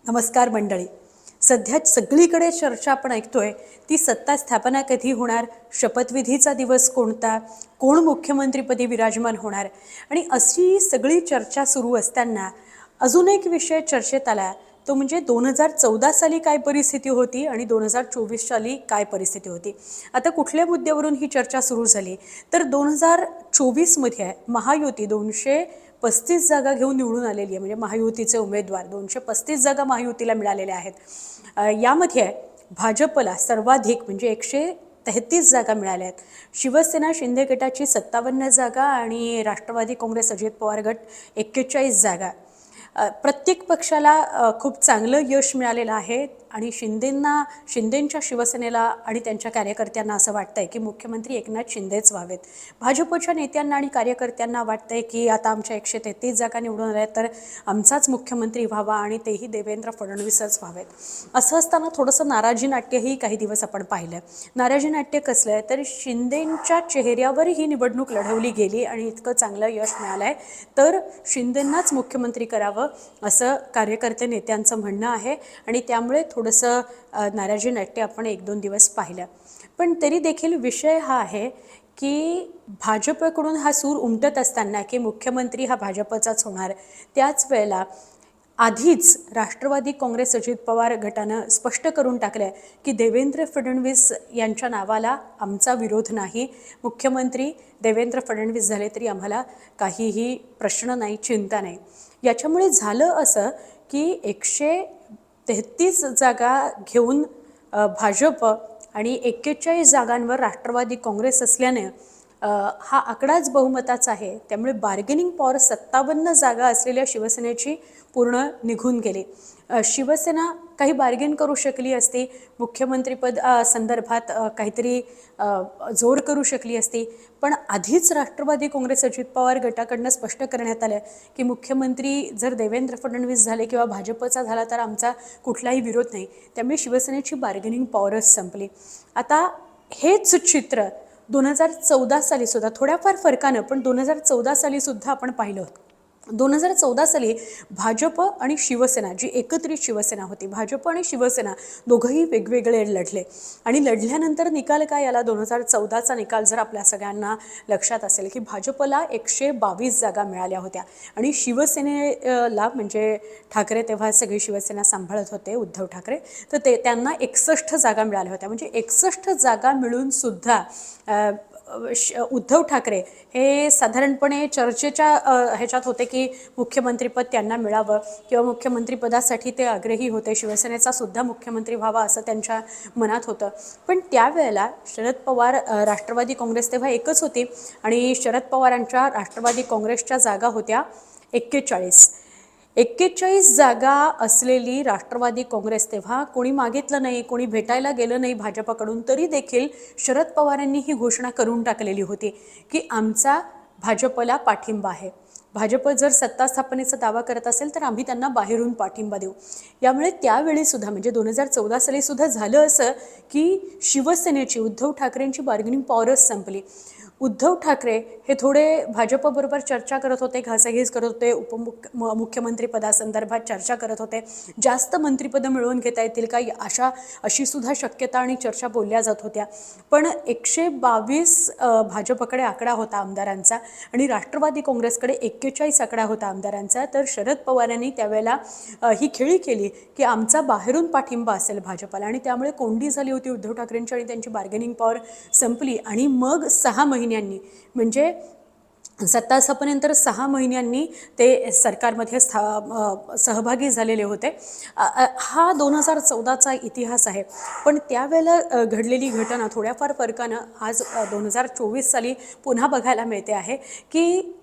नमस्कार मंडळी. सध्या सगळीकडे चर्चा आपण ऐकतोय ती सत्ता स्थापना कधी होणार, शपथविधीचा दिवस कोणता, कोण मुख्यमंत्रीपदी विराजमान होणार. आणि अशी सगळी चर्चा सुरू असताना अजून एक विषय चर्चेत आला, तो म्हणजे 2014 साली काय परिस्थिती होती आणि 2024 साली काय परिस्थिती होती. आता कुठल्या मुद्द्यावरून ही चर्चा सुरू झाली तर 2024मध्ये महायुती 235 जागा घेऊन निवडून आलेली आहे. म्हणजे महायुतीचे उमेदवार 235 जागा महायुतीला मिळालेल्या आहेत. यामध्ये भाजपला सर्वाधिक म्हणजे 133 जागा मिळाल्या आहेत. शिवसेना शिंदे गटाची 57 जागा आणि राष्ट्रवादी काँग्रेस अजित पवार गट 41 जागा. प्रत्येक पक्षाला खूप चांगलं यश मिळालेलं आहे आणि शिंदेंच्या शिवसेनेला आणि त्यांच्या कार्यकर्त्यांना असं वाटतंय की मुख्यमंत्री एकनाथ शिंदेच व्हावेत. भाजपच्या नेत्यांना आणि कार्यकर्त्यांना वाटतंय की आता आमच्या 133 जागा निवडून आल्या तर आमचाच मुख्यमंत्री व्हावा आणि तेही देवेंद्र फडणवीसच व्हावेत. असं असताना थोडंसं नाराजी नाट्यही काही दिवस आपण पाहिलं. नाराजी नाट्य कसलं आहे तर शिंदेंच्या चेहऱ्यावर ही निवडणूक लढवली गेली आणि इतकं चांगलं यश मिळालं आहे तर शिंदेंनाच मुख्यमंत्री करावं असं कार्यकर्ते नेत्यांचं म्हणणं आहे आणि त्यामुळे थोडंसं नाराजी नाट्य आपण 1-2 दिवस पाहिलं. पण तरी देखील विषय हा आहे की भाजपकडून हा सूर उमटत असताना की मुख्यमंत्री हा भाजपचाच होणार, त्याच वेळेला आधीच राष्ट्रवादी काँग्रेस अजित पवार गटानं स्पष्ट करून टाकलं आहे की देवेंद्र फडणवीस यांच्या नावाला आमचा विरोध नाही. मुख्यमंत्री देवेंद्र फडणवीस झाले तरी आम्हाला काहीही प्रश्न नाही, चिंता नाही. याच्यामुळे झालं असं की 133 जागा घेऊन भाजप आणि 41 जागांवर राष्ट्रवादी काँग्रेस असल्याने हा आकडाच बहुमताचा आहे. त्यामुळे बार्गेनिंग पॉवर 57 जागा असलेल्या शिवसेनेची पूर्ण निघून गेली. शिवसेना काही बार्गेन करू शकली असती, मुख्यमंत्रीपद संदर्भात काहीतरी जोर करू शकली असती. पण आधीच राष्ट्रवादी काँग्रेस अजित पवार गटाकडनं स्पष्ट करण्यात आलं की मुख्यमंत्री जर देवेंद्र फडणवीस झाले किंवा भाजपचा झाला तर आमचा कुठलाही विरोध नाही. त्यामुळे शिवसेनेची बार्गेनिंग पॉवरच संपली. आता हेच चित्र 2014 साली सुद्धा थोड्याफार फरकानं पण 2014 साली सुद्धा आपण पाहिलं होतं. 2014 साली भाजप आणि शिवसेना जी एकत्रित शिवसेना होती, भाजप आणि शिवसेना दोघंही वेगवेगळे लढले आणि लढल्यानंतर निकाल काय आला. 2014चा निकाल जर आपल्या सगळ्यांना लक्षात असेल की भाजपला 122 जागा मिळाल्या होत्या आणि शिवसेनेला म्हणजे ठाकरे तेव्हा सगळी शिवसेना सांभाळत होते, उद्धव ठाकरे, तर त्यांना 61 जागा मिळाल्या होत्या. म्हणजे 61 जागा मिळून सुद्धा उद्धव ठाकरे हे साधारणपणे चर्चेच्या ह्याच्यात होते की मुख्यमंत्रीपद त्यांना मिळावं किंवा मुख्यमंत्रीपदासाठी ते आग्रही होते. शिवसेनेचा सुद्धा मुख्यमंत्री व्हावा असं त्यांच्या मनात होतं. पण त्यावेळेला शरद पवार राष्ट्रवादी काँग्रेस तेव्हा एकच होती आणि शरद पवारांच्या राष्ट्रवादी काँग्रेसच्या जागा होत्या 41 जागा असलेली राष्ट्रवादी काँग्रेस तेव्हा कोणी मागितलं नाही, कोणी भेटायला गेलं नाही भाजपकडून. तरी देखील शरद पवारांनी ही घोषणा करून टाकलेली होती की आमचा भाजपला पाठिंबा आहे. भाजप जर सत्ता स्थापनेचा दावा करत असेल तर आम्ही त्यांना बाहेरून पाठिंबा देऊ. यामुळे त्यावेळी सुद्धा म्हणजे 2014 साली सुद्धा झालं असं की शिवसेनेची उद्धव ठाकरेंची बार्गेनिंग पॉवरच संपली. उद्धव ठाकरे हे थोडे भाजपबरोबर चर्चा करत होते, घासाघीस करत होते, मुख्यमंत्रीपदासंदर्भात चर्चा करत होते. जास्त मंत्रिपदं मिळवून घेता येतील का अशी सुद्धा शक्यता आणि चर्चा बोलल्या जात होत्या. पण 122 भाजपकडे आकडा होता आमदारांचा आणि राष्ट्रवादी काँग्रेसकडे 41 आकडा होता आमदारांचा. तर शरद पवारांनी त्यावेळेला ही खेळी केली की आमचा बाहेरून पाठिंबा असेल भाजपला आणि त्यामुळे कोंडी झाली होती उद्धव ठाकरेंची आणि त्यांची बार्गेनिंग पॉवर संपली. आणि मग 6 महिन्यांनी म्हणजे सत्ता स्थापनेनंतर 6 महिन्यांनी ते सरकारमध्ये सहभागी झालेले होते. हा 2014चा इतिहास आहे. पण त्यावेळेला घडलेली घटना थोड्याफार फरकानं आज 2024 साली पुन्हा बघायला मिळते आहे की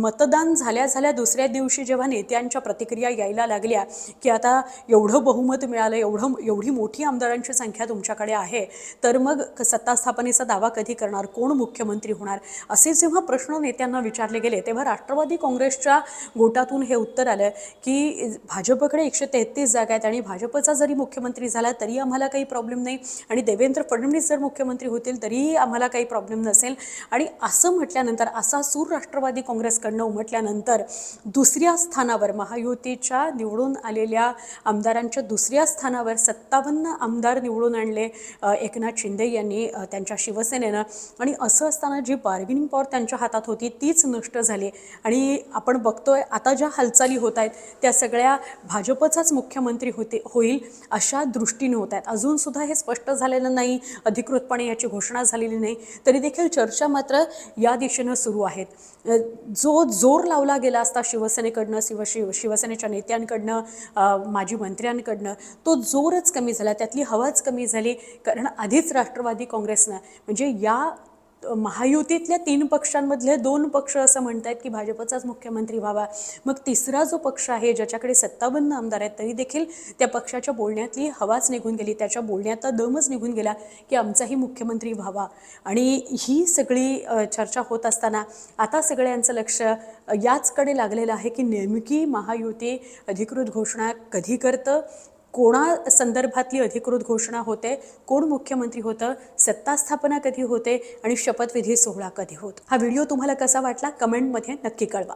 मतदान झाल्या दुसऱ्या दिवशी जेव्हा नेत्यांच्या प्रतिक्रिया यायला लागल्या की आता एवढं बहुमत मिळालं, एवढी मोठी आमदारांची संख्या तुमच्याकडे आहे, तर मग सत्ता स्थापनेचा दावा कधी करणार, कोण मुख्यमंत्री होणार, असे जेव्हा प्रश्न नेत्यांना विचारले गेले तेव्हा राष्ट्रवादी काँग्रेसच्या गोटातून हे उत्तर आलं की भाजपकडे 133 जागा आहेत आणि भाजपचा जरी मुख्यमंत्री झाला तरी आम्हाला काही प्रॉब्लेम नाही आणि देवेंद्र फडणवीस जर मुख्यमंत्री होतील तरीही आम्हाला काही प्रॉब्लेम नसेल. आणि असं म्हटल्यानंतर असा सूर राष्ट्रवादी काँग्रेसकडनं उमटल्यानंतर दुसऱ्या स्थानावर महायुतीच्या निवडून आलेल्या आमदारांच्या दुसऱ्या स्थानावर 57 आमदार निवडून आणले एकनाथ शिंदे यांनी त्यांच्या शिवसेनेनं. आणि असं असताना जी बार्गेनिंग पॉवर त्यांच्या हातात होती तीच नष्ट झाली. आणि आपण बघतोय आता ज्या हालचाली होत आहेत त्या सगळ्या भाजपचाच मुख्यमंत्री होईल अशा दृष्टीने होत आहेत. अजूनसुद्धा हे स्पष्ट झालेलं नाही, अधिकृतपणे याची घोषणा झालेली नाही, तरी देखील चर्चा मात्र या दिशेनं सुरू आहेत. जो जोर लावला गेला असता शिवसेनेकडनं, शिवसेनेच्या नेत्यांकडनं, माजी मंत्र्यांकडनं, तो जोरच कमी झाला, त्यातली हवाच कमी झाली. कारण आधीच राष्ट्रवादी काँग्रेसनं म्हणजे या महायुतीतल्या 3 पक्षांमधले 2 पक्ष असं म्हणत आहेत की भाजपचाच मुख्यमंत्री व्हावा. मग तिसरा जो पक्ष आहे ज्याच्याकडे 57 आमदार आहेत तरी देखील त्या पक्षाच्या बोलण्यातली हवाच निघून गेली, त्याच्या बोलण्याचा दमच निघून गेला की आमचाही मुख्यमंत्री व्हावा. आणि ही सगळी चर्चा होत असताना आता सगळ्यांचं लक्ष याचकडे लागलेलं आहे की नेमकी महायुती अधिकृत घोषणा कधी करतं, कोणा संदर्भातली अधिकृत घोषणा होते, कोण मुख्यमंत्री होतं, सत्ता स्थापना कधी होते आणि शपथविधी सोहळा कधी होतो. हा व्हिडिओ तुम्हाला कसा वाटला कमेंटमध्ये नक्की कळवा.